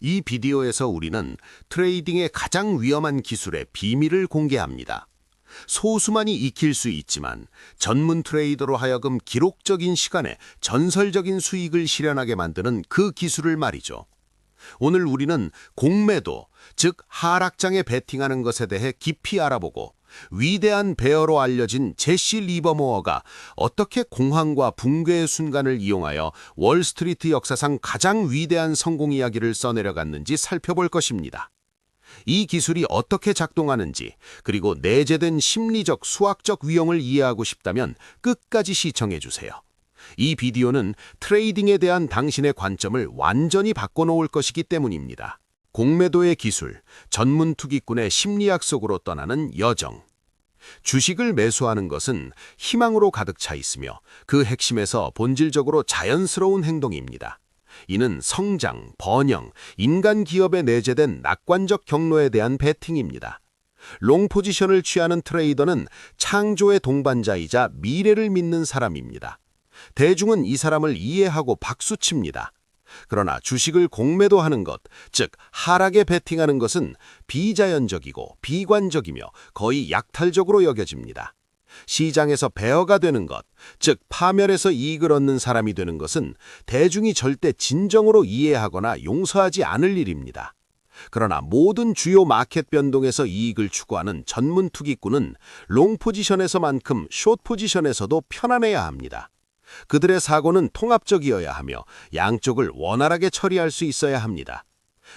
이 비디오에서 우리는 트레이딩의 가장 위험한 기술의 비밀을 공개합니다. 소수만이 익힐 수 있지만 전문 트레이더로 하여금 기록적인 시간에 전설적인 수익을 실현하게 만드는 그 기술을 말이죠. 오늘 우리는 공매도, 즉 하락장에 베팅하는 것에 대해 깊이 알아보고 위대한 베어로 알려진 제시 리버모어가 어떻게 공황과 붕괴의 순간을 이용하여 월스트리트 역사상 가장 위대한 성공 이야기를 써내려갔는지 살펴볼 것입니다. 이 기술이 어떻게 작동하는지, 그리고 내재된 심리적, 수학적 위용을 이해하고 싶다면 끝까지 시청해주세요. 이 비디오는 트레이딩에 대한 당신의 관점을 완전히 바꿔놓을 것이기 때문입니다. 공매도의 기술, 전문 투기꾼의 심리학 속으로 떠나는 여정. 주식을 매수하는 것은 희망으로 가득 차 있으며 그 핵심에서 본질적으로 자연스러운 행동입니다. 이는 성장, 번영, 인간 기업에 내재된 낙관적 경로에 대한 베팅입니다. 롱 포지션을 취하는 트레이더는 창조의 동반자이자 미래를 믿는 사람입니다. 대중은 이 사람을 이해하고 박수칩니다. 그러나 주식을 공매도하는 것, 즉 하락에 베팅하는 것은 비자연적이고 비관적이며 거의 약탈적으로 여겨집니다. 시장에서 베어가 되는 것, 즉 파멸해서 이익을 얻는 사람이 되는 것은 대중이 절대 진정으로 이해하거나 용서하지 않을 일입니다. 그러나 모든 주요 마켓 변동에서 이익을 추구하는 전문 투기꾼은 롱 포지션에서만큼 숏 포지션에서도 편안해야 합니다. 그들의 사고는 통합적이어야 하며 양쪽을 원활하게 처리할 수 있어야 합니다.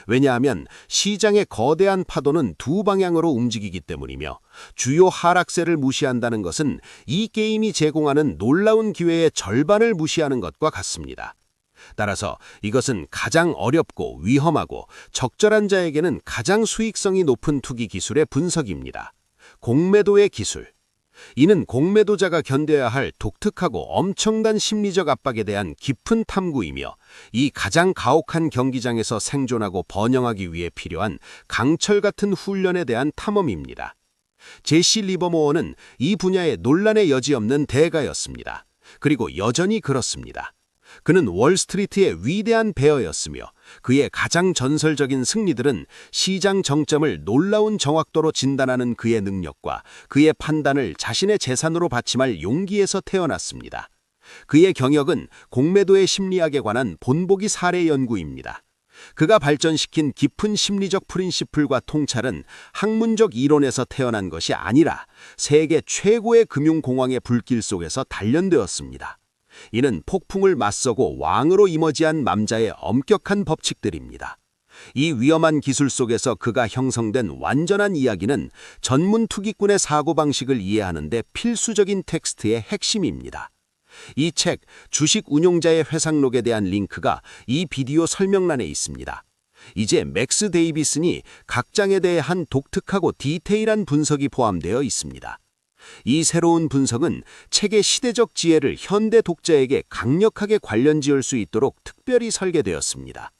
왜냐하면 시장의 거대한 파도는 두 방향으로 움직이기 때문이며 주요 하락세를 무시한다는 것은 이 게임이 제공하는 놀라운 기회의 절반을 무시하는 것과 같습니다. 따라서 이것은 가장 어렵고 위험하고 적절한 자에게는 가장 수익성이 높은 투기 기술의 분석입니다. 공매도의 기술. 이는 공매도자가 견뎌야 할 독특하고 엄청난 심리적 압박에 대한 깊은 탐구이며 이 가장 가혹한 경기장에서 생존하고 번영하기 위해 필요한 강철 같은 훈련에 대한 탐험입니다. 제시 리버모어는 이 분야의 논란의 여지 없는 대가였습니다. 그리고 여전히 그렇습니다. 그는 월스트리트의 위대한 베어였으며 그의 가장 전설적인 승리들은 시장 정점을 놀라운 정확도로 진단하는 그의 능력과 그의 판단을 자신의 재산으로 바침할 용기에서 태어났습니다. 그의 경역은 공매도의 심리학에 관한 본보기 사례 연구입니다. 그가 발전시킨 깊은 심리적 프린시플과 통찰은 학문적 이론에서 태어난 것이 아니라 세계 최고의 금융공황의 불길 속에서 단련되었습니다. 이는 폭풍을 맞서고 왕으로 이머지한 맘자의 엄격한 법칙들입니다. 이 위험한 기술 속에서 그가 형성된 완전한 이야기는 전문 투기꾼의 사고방식을 이해하는 데 필수적인 텍스트의 핵심입니다. 이 책 주식 운용자의 회상록에 대한 링크가 이 비디오 설명란에 있습니다. 이제 맥스 데이비슨이 각 장에 대해 한 독특하고 디테일한 분석이 포함되어 있습니다. 이 새로운 분석은 책의 시대적 지혜를 현대 독자에게 강력하게 관련지을 수 있도록 특별히 설계되었습니다.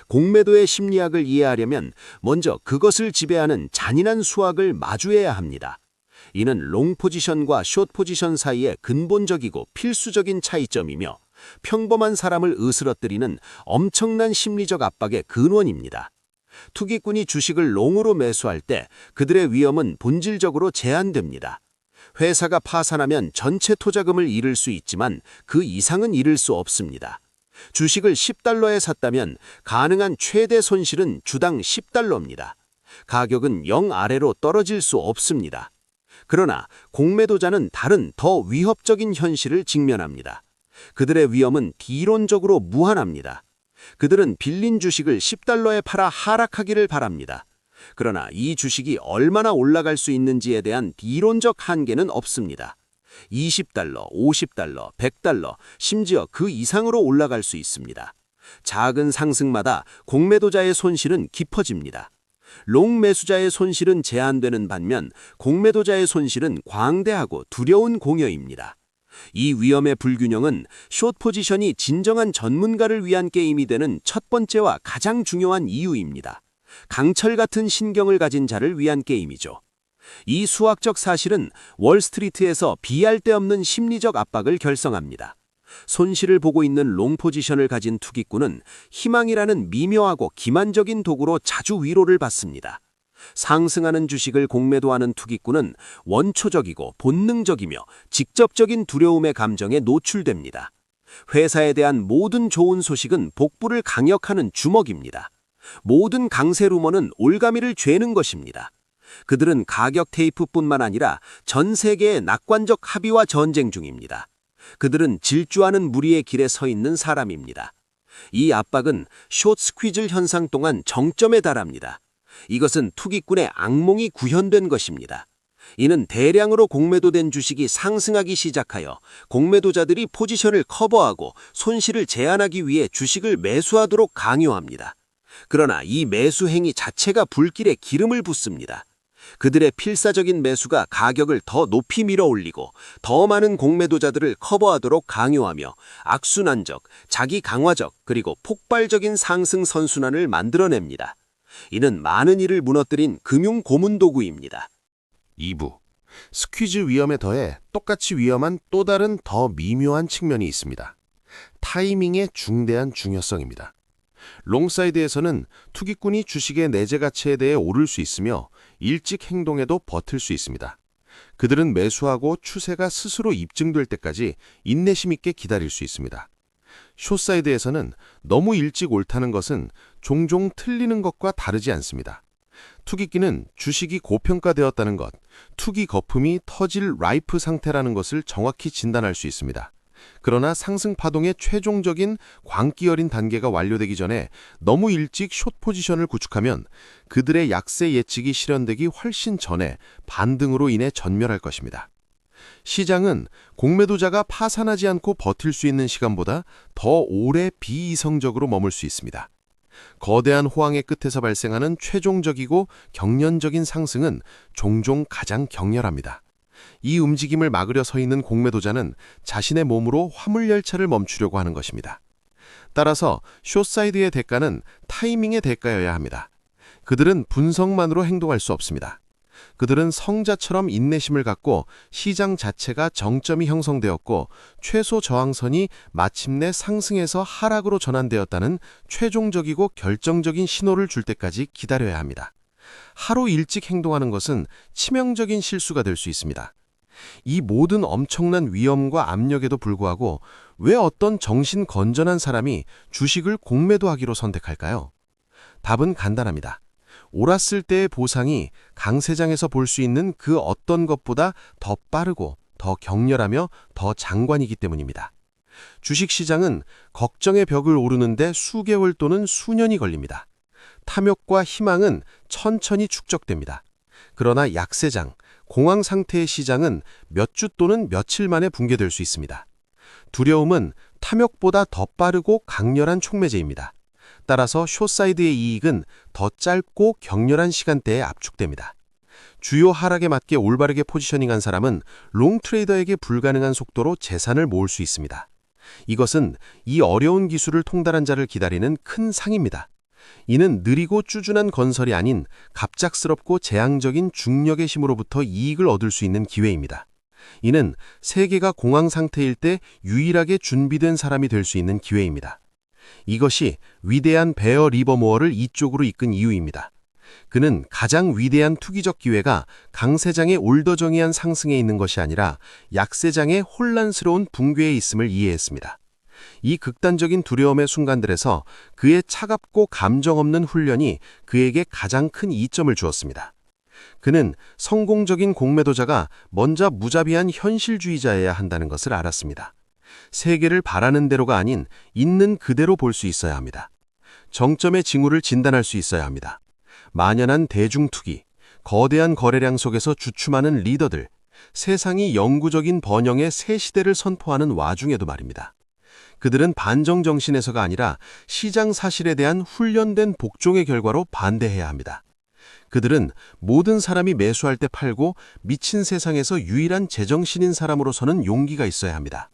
공매도의 심리학을 이해하려면 먼저 그것을 지배하는 잔인한 수학을 마주해야 합니다. 이는 롱 포지션과 숏 포지션 사이의 근본적이고 필수적인 차이점이며 평범한 사람을 으스러뜨리는 엄청난 심리적 압박의 근원입니다. 투기꾼이 주식을 롱으로 매수할 때 그들의 위험은 본질적으로 제한됩니다. 회사가 파산하면 전체 투자금을 잃을 수 있지만 그 이상은 잃을 수 없습니다. 주식을 10달러에 샀다면 가능한 최대 손실은 주당 10달러입니다. 가격은 0 아래로 떨어질 수 없습니다. 그러나 공매도자는 다른 더 위협적인 현실을 직면합니다. 그들의 위험은 비론적으로 무한합니다. 그들은 빌린 주식을 10달러에 팔아 하락하기를 바랍니다. 그러나 이 주식이 얼마나 올라갈 수 있는지에 대한 이론적 한계는 없습니다. 20달러, 50달러, 100달러, 심지어 그 이상으로 올라갈 수 있습니다. 작은 상승마다 공매도자의 손실은 깊어집니다. 롱 매수자의 손실은 제한되는 반면 공매도자의 손실은 광대하고 두려운 공여입니다. 이 위험의 불균형은 숏 포지션이 진정한 전문가를 위한 게임이 되는 첫 번째와 가장 중요한 이유입니다. 강철 같은 신경을 가진 자를 위한 게임이죠. 이 수학적 사실은 월스트리트에서 비할 데 없는 심리적 압박을 결성합니다. 손실을 보고 있는 롱 포지션을 가진 투기꾼은 희망이라는 미묘하고 기만적인 도구로 자주 위로를 받습니다. 상승하는 주식을 공매도하는 투기꾼은 원초적이고 본능적이며 직접적인 두려움의 감정에 노출됩니다. 회사에 대한 모든 좋은 소식은 복부를 강력하는 주먹입니다. 모든 강세 루머는 올가미를 죄는 것입니다. 그들은 가격 테이프뿐만 아니라 전 세계의 낙관적 합의와 전쟁 중입니다. 그들은 질주하는 무리의 길에 서 있는 사람입니다. 이 압박은 숏 스퀴즐 현상 동안 정점에 달합니다. 이것은 투기꾼의 악몽이 구현된 것입니다. 이는 대량으로 공매도된 주식이 상승하기 시작하여 공매도자들이 포지션을 커버하고 손실을 제한하기 위해 주식을 매수하도록 강요합니다. 그러나 이 매수 행위 자체가 불길에 기름을 붓습니다. 그들의 필사적인 매수가 가격을 더 높이 밀어올리고 더 많은 공매도자들을 커버하도록 강요하며 악순환적, 자기 강화적 그리고 폭발적인 상승 선순환을 만들어냅니다. 이는 많은 일을 무너뜨린 금융 고문 도구입니다. 2부. 스퀴즈 위험에 더해 똑같이 위험한 또 다른 더 미묘한 측면이 있습니다. 타이밍의 중대한 중요성입니다. 롱사이드에서는 투기꾼이 주식의 내재 가치에 대해 오를 수 있으며 일찍 행동해도 버틸 수 있습니다. 그들은 매수하고 추세가 스스로 입증될 때까지 인내심 있게 기다릴 수 있습니다. 숏사이드에서는 너무 일찍 옳다는 것은 종종 틀리는 것과 다르지 않습니다. 투기꾼은 주식이 고평가되었다는 것, 투기 거품이 터질 라이프 상태라는 것을 정확히 진단할 수 있습니다. 그러나 상승 파동의 최종적인 광기 어린 단계가 완료되기 전에 너무 일찍 숏 포지션을 구축하면 그들의 약세 예측이 실현되기 훨씬 전에 반등으로 인해 전멸할 것입니다. 시장은 공매도자가 파산하지 않고 버틸 수 있는 시간보다 더 오래 비이성적으로 머물 수 있습니다. 거대한 호황의 끝에서 발생하는 최종적이고 경련적인 상승은 종종 가장 격렬합니다. 이 움직임을 막으려 서 있는 공매도자는 자신의 몸으로 화물열차를 멈추려고 하는 것입니다. 따라서 숏사이드의 대가는 타이밍의 대가여야 합니다. 그들은 분석만으로 행동할 수 없습니다. 그들은 성자처럼 인내심을 갖고 시장 자체가 정점이 형성되었고 최소 저항선이 마침내 상승에서 하락으로 전환되었다는 최종적이고 결정적인 신호를 줄 때까지 기다려야 합니다. 하루 일찍 행동하는 것은 치명적인 실수가 될 수 있습니다. 이 모든 엄청난 위험과 압력에도 불구하고 왜 어떤 정신 건전한 사람이 주식을 공매도하기로 선택할까요? 답은 간단합니다. 옳았을 때의 보상이 강세장에서 볼 수 있는 그 어떤 것보다 더 빠르고 더 격렬하며 더 장관이기 때문입니다. 주식시장은 걱정의 벽을 오르는데 수개월 또는 수년이 걸립니다. 탐욕과 희망은 천천히 축적됩니다. 그러나 약세장, 공황 상태의 시장은 몇 주 또는 며칠 만에 붕괴될 수 있습니다. 두려움은 탐욕보다 더 빠르고 강렬한 촉매제입니다. 따라서 숏사이드의 이익은 더 짧고 격렬한 시간대에 압축됩니다. 주요 하락에 맞게 올바르게 포지셔닝한 사람은 롱 트레이더에게 불가능한 속도로 재산을 모을 수 있습니다. 이것은 이 어려운 기술을 통달한 자를 기다리는 큰 상입니다. 이는 느리고 쭈준한 건설이 아닌 갑작스럽고 재앙적인 중력의 힘으로부터 이익을 얻을 수 있는 기회입니다. 이는 세계가 공황 상태일 때 유일하게 준비된 사람이 될 수 있는 기회입니다. 이것이 위대한 베어 리버모어를 이쪽으로 이끈 이유입니다. 그는 가장 위대한 투기적 기회가 강세장의 올더정이한 상승에 있는 것이 아니라 약세장의 혼란스러운 붕괴에 있음을 이해했습니다. 이 극단적인 두려움의 순간들에서 그의 차갑고 감정 없는 훈련이 그에게 가장 큰 이점을 주었습니다. 그는 성공적인 공매도자가 먼저 무자비한 현실주의자여야 한다는 것을 알았습니다. 세계를 바라는 대로가 아닌 있는 그대로 볼 수 있어야 합니다. 정점의 징후를 진단할 수 있어야 합니다. 만연한 대중투기, 거대한 거래량 속에서 주춤하는 리더들, 세상이 영구적인 번영의 새 시대를 선포하는 와중에도 말입니다. 그들은 반정 정신에서가 아니라 시장 사실에 대한 훈련된 복종의 결과로 반대해야 합니다. 그들은 모든 사람이 매수할 때 팔고 미친 세상에서 유일한 제정신인 사람으로서는 용기가 있어야 합니다.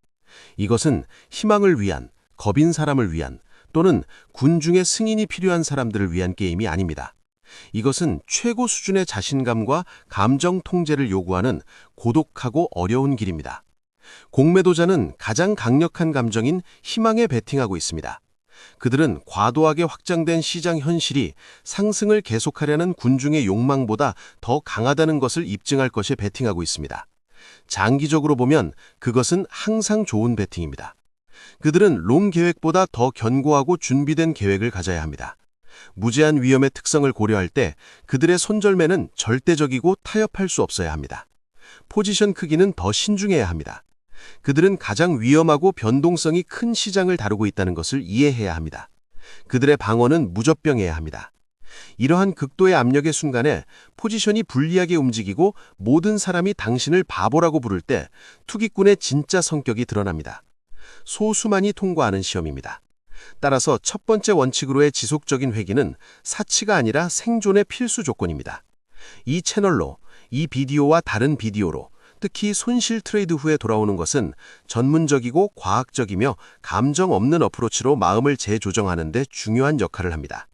이것은 희망을 위한, 겁인 사람을 위한 또는 군중의 승인이 필요한 사람들을 위한 게임이 아닙니다. 이것은 최고 수준의 자신감과 감정 통제를 요구하는 고독하고 어려운 길입니다. 공매도자는 가장 강력한 감정인 희망에 베팅하고 있습니다. 그들은 과도하게 확장된 시장 현실이 상승을 계속하려는 군중의 욕망보다 더 강하다는 것을 입증할 것에 베팅하고 있습니다. 장기적으로 보면 그것은 항상 좋은 베팅입니다. 그들은 롱 계획보다 더 견고하고 준비된 계획을 가져야 합니다. 무제한 위험의 특성을 고려할 때 그들의 손절매는 절대적이고 타협할 수 없어야 합니다. 포지션 크기는 더 신중해야 합니다. 그들은 가장 위험하고 변동성이 큰 시장을 다루고 있다는 것을 이해해야 합니다. 그들의 방어는 무젖병해야 합니다. 이러한 극도의 압력의 순간에 포지션이 불리하게 움직이고 모든 사람이 당신을 바보라고 부를 때 투기꾼의 진짜 성격이 드러납니다. 소수만이 통과하는 시험입니다. 따라서 첫 번째 원칙으로의 지속적인 회귀는 사치가 아니라 생존의 필수 조건입니다. 이 채널로, 이 비디오와 다른 비디오로, 특히 손실 트레이드 후에 돌아오는 것은 전문적이고 과학적이며 감정 없는 어프로치로 마음을 재조정하는 데 중요한 역할을 합니다.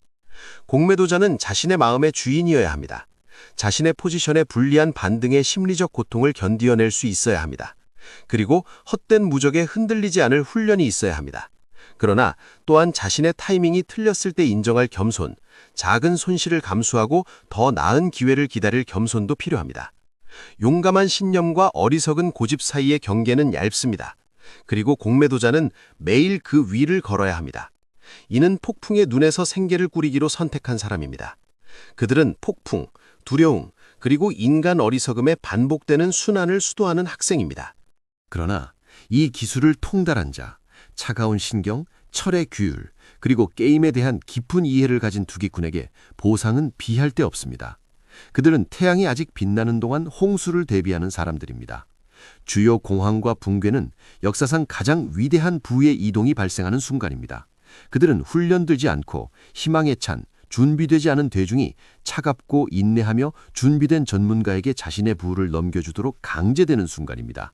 공매도자는 자신의 마음의 주인이어야 합니다. 자신의 포지션에 불리한 반등의 심리적 고통을 견디어낼 수 있어야 합니다. 그리고 헛된 무적에 흔들리지 않을 훈련이 있어야 합니다. 그러나 또한 자신의 타이밍이 틀렸을 때 인정할 겸손, 작은 손실을 감수하고 더 나은 기회를 기다릴 겸손도 필요합니다. 용감한 신념과 어리석은 고집 사이의 경계는 얇습니다. 그리고 공매도자는 매일 그 위를 걸어야 합니다. 이는 폭풍의 눈에서 생계를 꾸리기로 선택한 사람입니다. 그들은 폭풍, 두려움, 그리고 인간 어리석음에 반복되는 순환을 수도하는 학생입니다. 그러나 이 기술을 통달한 자, 차가운 신경, 철의 규율, 그리고 게임에 대한 깊은 이해를 가진 투기꾼에게 보상은 비할 데 없습니다. 그들은 태양이 아직 빛나는 동안 홍수를 대비하는 사람들입니다. 주요 공황과 붕괴는 역사상 가장 위대한 부의 이동이 발생하는 순간입니다. 그들은 훈련되지 않고 희망에 찬 준비되지 않은 대중이 차갑고 인내하며 준비된 전문가에게 자신의 부를 넘겨주도록 강제되는 순간입니다.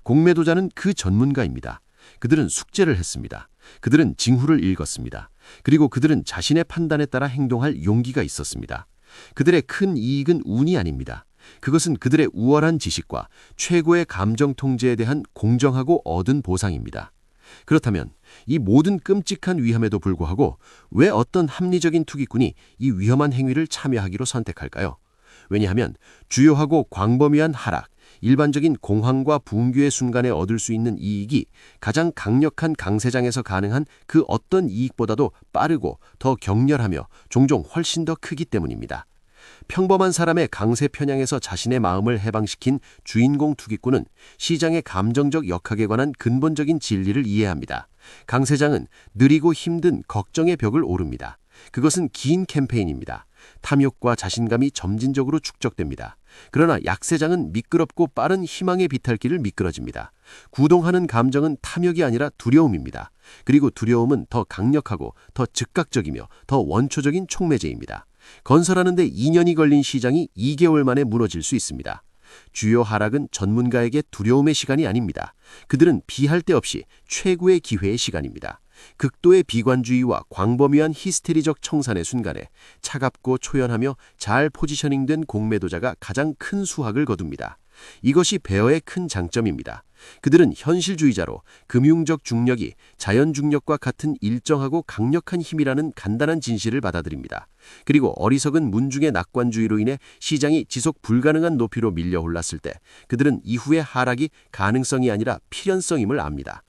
공매도자는 그 전문가입니다. 그들은 숙제를 했습니다. 그들은 징후를 읽었습니다. 그리고 그들은 자신의 판단에 따라 행동할 용기가 있었습니다. 그들의 큰 이익은 운이 아닙니다. 그것은 그들의 우월한 지식과 최고의 감정 통제에 대한 공정하고 얻은 보상입니다. 그렇다면 이 모든 끔찍한 위험에도 불구하고 왜 어떤 합리적인 투기꾼이 이 위험한 행위를 참여하기로 선택할까요? 왜냐하면 주요하고 광범위한 하락, 일반적인 공황과 붕괴의 순간에 얻을 수 있는 이익이 가장 강력한 강세장에서 가능한 그 어떤 이익보다도 빠르고 더 격렬하며 종종 훨씬 더 크기 때문입니다. 평범한 사람의 강세 편향에서 자신의 마음을 해방시킨 주인공 투기꾼은 시장의 감정적 역학에 관한 근본적인 진리를 이해합니다. 강세장은 느리고 힘든 걱정의 벽을 오릅니다. 그것은 긴 캠페인입니다. 탐욕과 자신감이 점진적으로 축적됩니다. 그러나 약세장은 미끄럽고 빠른 희망의 비탈길을 미끄러집니다. 구동하는 감정은 탐욕이 아니라 두려움입니다. 그리고 두려움은 더 강력하고 더 즉각적이며 더 원초적인 촉매제입니다. 건설하는 데 2년이 걸린 시장이 2개월 만에 무너질 수 있습니다. 주요 하락은 전문가에게 두려움의 시간이 아닙니다. 그들은 비할 데 없이 최고의 기회의 시간입니다. 극도의 비관주의와 광범위한 히스테리적 청산의 순간에 차갑고 초연하며 잘 포지셔닝된 공매도자가 가장 큰 수확을 거둡니다. 이것이 베어의 큰 장점입니다. 그들은 현실주의자로 금융적 중력이 자연 중력과 같은 일정하고 강력한 힘이라는 간단한 진실을 받아들입니다. 그리고 어리석은 문중의 낙관주의로 인해 시장이 지속 불가능한 높이로 밀려 올랐을 때 그들은 이후의 하락이 가능성이 아니라 필연성임을 압니다.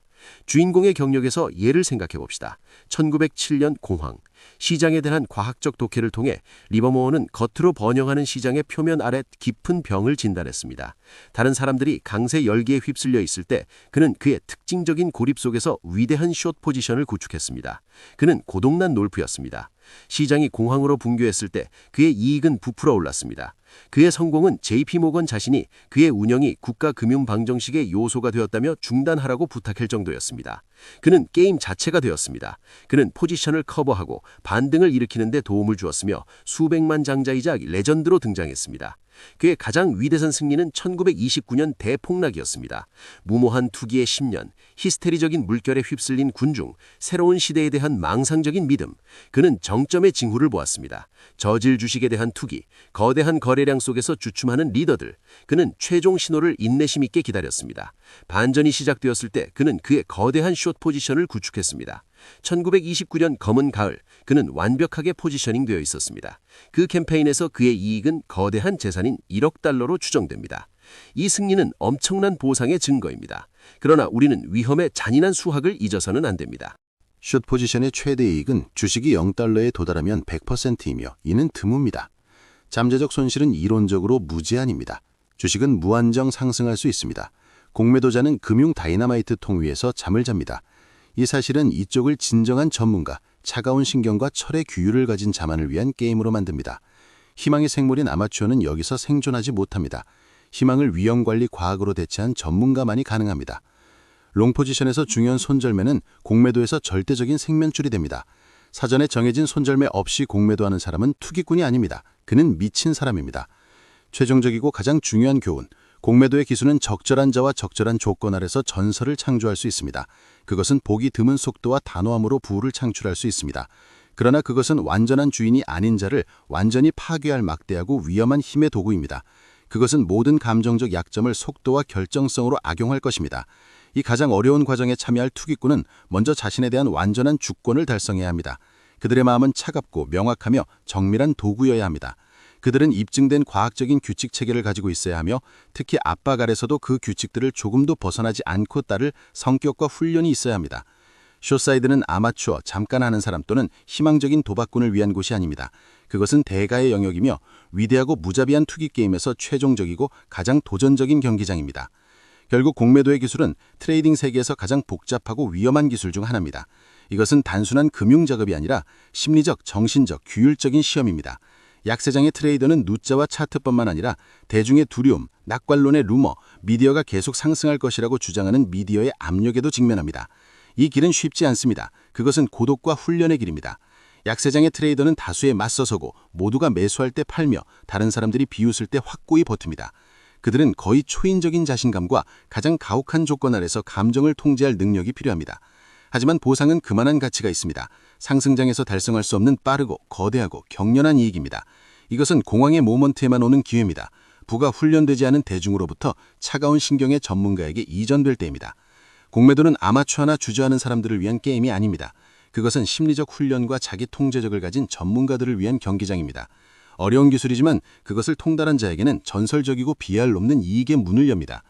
주인공의 경력에서 예를 생각해 봅시다. 1907년 공황, 시장에 대한 과학적 독해를 통해 리버모어는 겉으로 번영하는 시장의 표면 아래 깊은 병을 진단했습니다. 다른 사람들이 강세 열기에 휩쓸려 있을 때 그는 그의 특징적인 고립 속에서 위대한 숏 포지션을 구축했습니다. 그는 고동난 놀부였습니다. 시장이 공황으로 붕괴했을 때 그의 이익은 부풀어 올랐습니다. 그의 성공은 JP모건 자신이 그의 운영이 국가금융방정식의 요소가 되었다며 중단하라고 부탁할 정도였습니다. 그는 게임 자체가 되었습니다. 그는 포지션을 커버하고 반등을 일으키는 데 도움을 주었으며 수백만 장자이자 레전드로 등장했습니다. 그의 가장 위대한 승리는 1929년 대폭락이었습니다. 무모한 투기의 10년, 히스테리적인 물결에 휩쓸린 군중, 새로운 시대에 대한 망상적인 믿음. 그는 정점의 징후를 보았습니다. 저질 주식에 대한 투기, 거대한 거래량 속에서 주춤하는 리더들. 그는 최종 신호를 인내심 있게 기다렸습니다. 반전이 시작되었을 때 그는 그의 거대한 숏 포지션을 구축했습니다. 1929년 검은 가을, 그는 완벽하게 포지셔닝 되어 있었습니다. 그 캠페인에서 그의 이익은 거대한 재산인 1억 달러로 추정됩니다. 이 승리는 엄청난 보상의 증거입니다. 그러나 우리는 위험의 잔인한 수학을 잊어서는 안 됩니다. 숏 포지션의 최대 이익은 주식이 0달러에 도달하면 100%이며 이는 드뭅니다. 잠재적 손실은 이론적으로 무제한입니다. 주식은 무한정 상승할 수 있습니다. 공매도자는 금융 다이너마이트 통 위에서 잠을 잡니다. 이 사실은 이쪽을 진정한 전문가, 차가운 신경과 철의 규율을 가진 자만을 위한 게임으로 만듭니다. 희망의 생물인 아마추어는 여기서 생존하지 못합니다. 희망을 위험관리 과학으로 대체한 전문가만이 가능합니다. 롱포지션에서 중요한 손절매는 공매도에서 절대적인 생면줄이 됩니다. 사전에 정해진 손절매 없이 공매도하는 사람은 투기꾼이 아닙니다. 그는 미친 사람입니다. 최종적이고 가장 중요한 교훈, 공매도의 기술은 적절한 자와 적절한 조건 아래서 전설을 창조할 수 있습니다. 그것은 보기 드문 속도와 단호함으로 부를 창출할 수 있습니다. 그러나 그것은 완전한 주인이 아닌 자를 완전히 파괴할 막대하고 위험한 힘의 도구입니다. 그것은 모든 감정적 약점을 속도와 결정성으로 악용할 것입니다. 이 가장 어려운 과정에 참여할 투기꾼은 먼저 자신에 대한 완전한 주권을 달성해야 합니다. 그들의 마음은 차갑고 명확하며 정밀한 도구여야 합니다. 그들은 입증된 과학적인 규칙 체계를 가지고 있어야 하며 특히 압박 아래서도 그 규칙들을 조금도 벗어나지 않고 따를 성격과 훈련이 있어야 합니다. 숏사이드는 아마추어, 잠깐 하는 사람 또는 희망적인 도박꾼을 위한 곳이 아닙니다. 그것은 대가의 영역이며 위대하고 무자비한 투기 게임에서 최종적이고 가장 도전적인 경기장입니다. 결국 공매도의 기술은 트레이딩 세계에서 가장 복잡하고 위험한 기술 중 하나입니다. 이것은 단순한 금융 작업이 아니라 심리적, 정신적, 규율적인 시험입니다. 약세장의 트레이더는 누자와 차트뿐만 아니라 대중의 두려움, 낙관론의 루머, 미디어가 계속 상승할 것이라고 주장하는 미디어의 압력에도 직면합니다. 이 길은 쉽지 않습니다. 그것은 고독과 훈련의 길입니다. 약세장의 트레이더는 다수에 맞서서고 모두가 매수할 때 팔며 다른 사람들이 비웃을 때 확고히 버팁니다. 그들은 거의 초인적인 자신감과 가장 가혹한 조건 아래서 감정을 통제할 능력이 필요합니다. 하지만 보상은 그만한 가치가 있습니다. 상승장에서 달성할 수 없는 빠르고 거대하고 격렬한 이익입니다. 이것은 공황의 모먼트에만 오는 기회입니다. 부가 훈련되지 않은 대중으로부터 차가운 신경의 전문가에게 이전될 때입니다. 공매도는 아마추어나 주저하는 사람들을 위한 게임이 아닙니다. 그것은 심리적 훈련과 자기 통제력을 가진 전문가들을 위한 경기장입니다. 어려운 기술이지만 그것을 통달한 자에게는 전설적이고 비할 없는 이익의 문을 엽니다.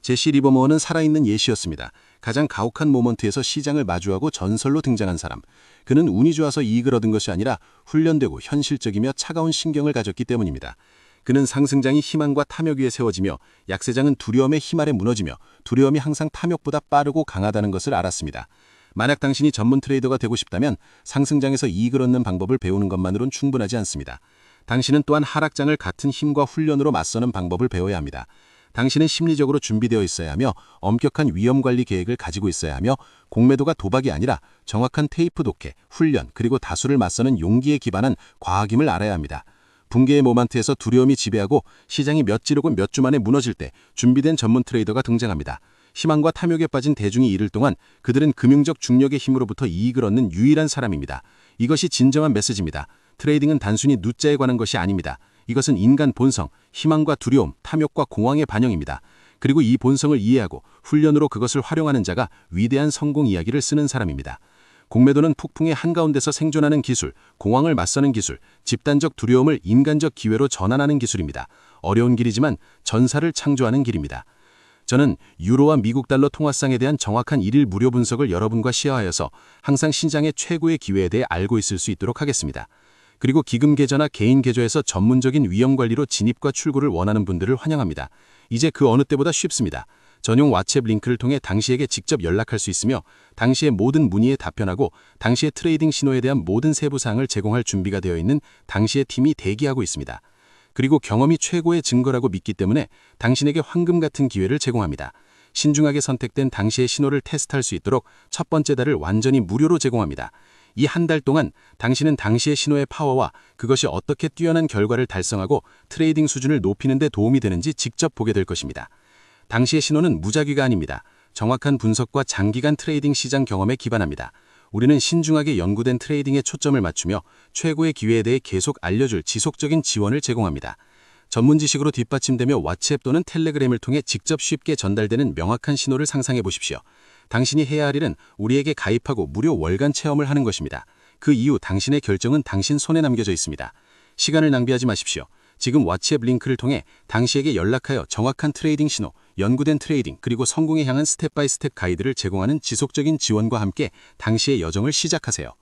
제시 리버모어는 살아있는 예시였습니다. 가장 가혹한 모먼트에서 시장을 마주하고 전설로 등장한 사람. 그는 운이 좋아서 이익을 얻은 것이 아니라 훈련되고 현실적이며 차가운 신경을 가졌기 때문입니다. 그는 상승장이 희망과 탐욕 위에 세워지며 약세장은 두려움의 힘 아래 무너지며 두려움이 항상 탐욕보다 빠르고 강하다는 것을 알았습니다. 만약 당신이 전문 트레이더가 되고 싶다면 상승장에서 이익을 얻는 방법을 배우는 것만으론 충분하지 않습니다. 당신은 또한 하락장을 같은 힘과 훈련으로 맞서는 방법을 배워야 합니다. 당신은 심리적으로 준비되어 있어야 하며 엄격한 위험관리 계획을 가지고 있어야 하며 공매도가 도박이 아니라 정확한 테이프 독해, 훈련 그리고 다수를 맞서는 용기에 기반한 과학임을 알아야 합니다. 붕괴의 모먼트에서 두려움이 지배하고 시장이 몇 지르고 몇 주 만에 무너질 때 준비된 전문 트레이더가 등장합니다. 희망과 탐욕에 빠진 대중이 이를 동안 그들은 금융적 중력의 힘으로부터 이익을 얻는 유일한 사람입니다. 이것이 진정한 메시지입니다. 트레이딩은 단순히 누자에 관한 것이 아닙니다. 이것은 인간 본성, 희망과 두려움, 탐욕과 공황의 반영입니다. 그리고 이 본성을 이해하고 훈련으로 그것을 활용하는 자가 위대한 성공 이야기를 쓰는 사람입니다. 공매도는 폭풍의 한가운데서 생존하는 기술, 공황을 맞서는 기술, 집단적 두려움을 인간적 기회로 전환하는 기술입니다. 어려운 길이지만 전사를 창조하는 길입니다. 저는 유로와 미국 달러 통화상에 대한 정확한 일일 무료 분석을 여러분과 시어하여서 항상 시장의 최고의 기회에 대해 알고 있을 수 있도록 하겠습니다. 그리고 기금 계좌나 개인 계좌에서 전문적인 위험 관리로 진입과 출구를 원하는 분들을 환영합니다. 이제 그 어느 때보다 쉽습니다. 전용 왓츠앱 링크를 통해 당시에게 직접 연락할 수 있으며 당시의 모든 문의에 답변하고 당시의 트레이딩 신호에 대한 모든 세부 사항을 제공할 준비가 되어 있는 당시의 팀이 대기하고 있습니다. 그리고 경험이 최고의 증거라고 믿기 때문에 당신에게 황금 같은 기회를 제공합니다. 신중하게 선택된 당시의 신호를 테스트할 수 있도록 첫 번째 달을 완전히 무료로 제공합니다. 이 한 달 동안 당신은 당시의 신호의 파워와 그것이 어떻게 뛰어난 결과를 달성하고 트레이딩 수준을 높이는 데 도움이 되는지 직접 보게 될 것입니다. 당시의 신호는 무작위가 아닙니다. 정확한 분석과 장기간 트레이딩 시장 경험에 기반합니다. 우리는 신중하게 연구된 트레이딩에 초점을 맞추며 최고의 기회에 대해 계속 알려줄 지속적인 지원을 제공합니다. 전문 지식으로 뒷받침되며 왓츠앱 또는 텔레그램을 통해 직접 쉽게 전달되는 명확한 신호를 상상해 보십시오. 당신이 해야 할 일은 우리에게 가입하고 무료 월간 체험을 하는 것입니다. 그 이후 당신의 결정은 당신 손에 남겨져 있습니다. 시간을 낭비하지 마십시오. 지금 왓츠앱 링크를 통해 당시에게 연락하여 정확한 트레이딩 신호, 연구된 트레이딩, 그리고 성공에 향한 스텝 바이 스텝 가이드를 제공하는 지속적인 지원과 함께 당시의 여정을 시작하세요.